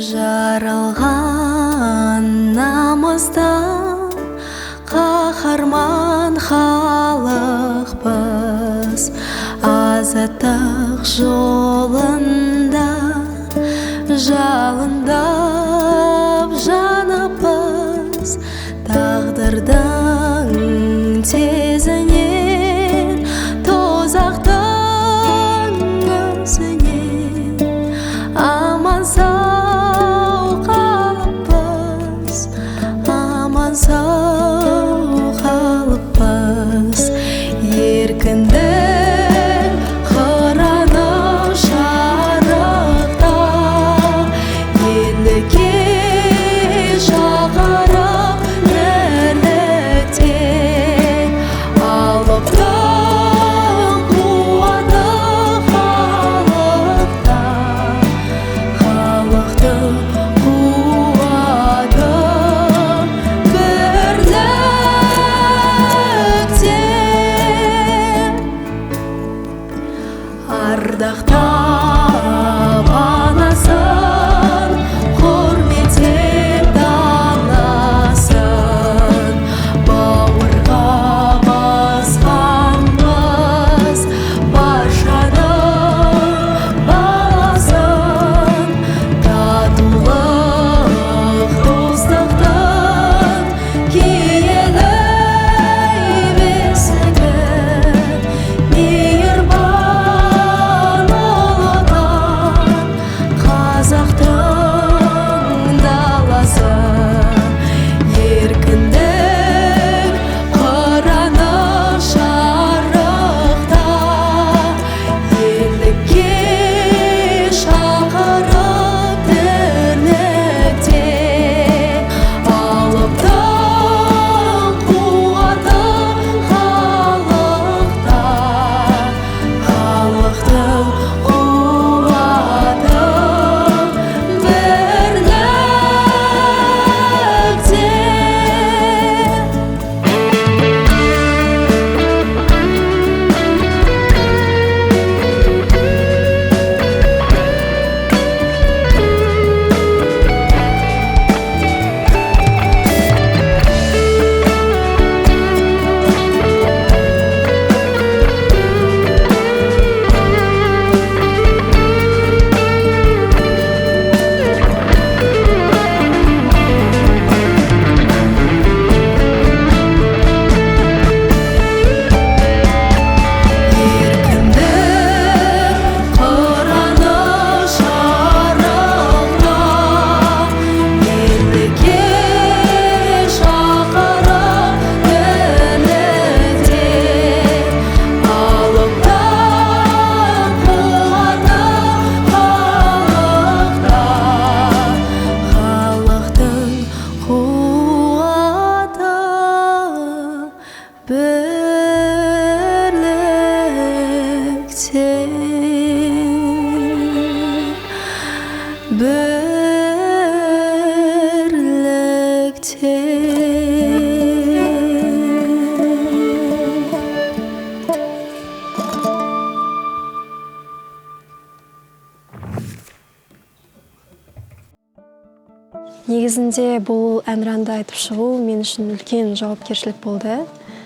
жаралған намыстан қаһарман халықпыз, азаттық жолында жалындап жаныппыз, тағдырдың тезінен тозақтың өзінен аман сау қалыппыз, аман сау қалыппыз. Еркіндік қыраны шарықта, ерлікке шақырып бірліктен, алыптың қуаты халықта, халықтың қуаты бірлікте. Ардақтап анасын, құрметтеп данасын, бауырға басқанбыз баршаның баласын. Татулық достықтың киелі бесігі, мейірбан ұлыдан қазақтың даласы. Еркіндік қыраны шарықта, ерлікке шақырып бірліктен, алыптың қуаты халықта, халықтың қуаты бірлікте. Еркіндік қыраны шарықта, ерлікке шақырып бірліктен, алыптың қуаты халықта, халықтың қуаты Негізінде бұл әнұранды айтып шығу мен үшін үлкен жауапкершілік болды.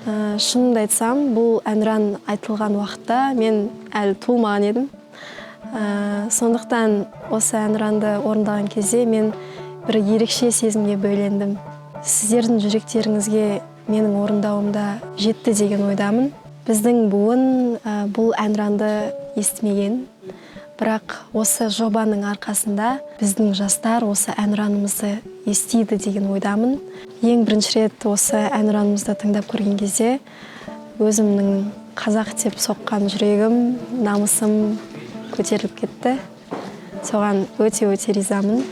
Шынымды айтсам, бұл әнұран айтылған уақытта мен әлі туылмаған едім. Сондықтан осы әнұранды орындаған кезде мен бір ерекше сезімге бөлендім. Сіздердің жүректеріңізге менің орындауымда жетті деген ойдамын. Біздің буын бұл әнұранды естімеген. Бірақ осы жобаның арқасында біздің жастар осы әнұранымызды естиді деген ойдамын. Ең бірінші рет осы әнұранымызды тыңдап көрген кезде өзімнің қазақ деп соққан жүрегім, намысым көтеріліп кетті. Соған өте ризамын.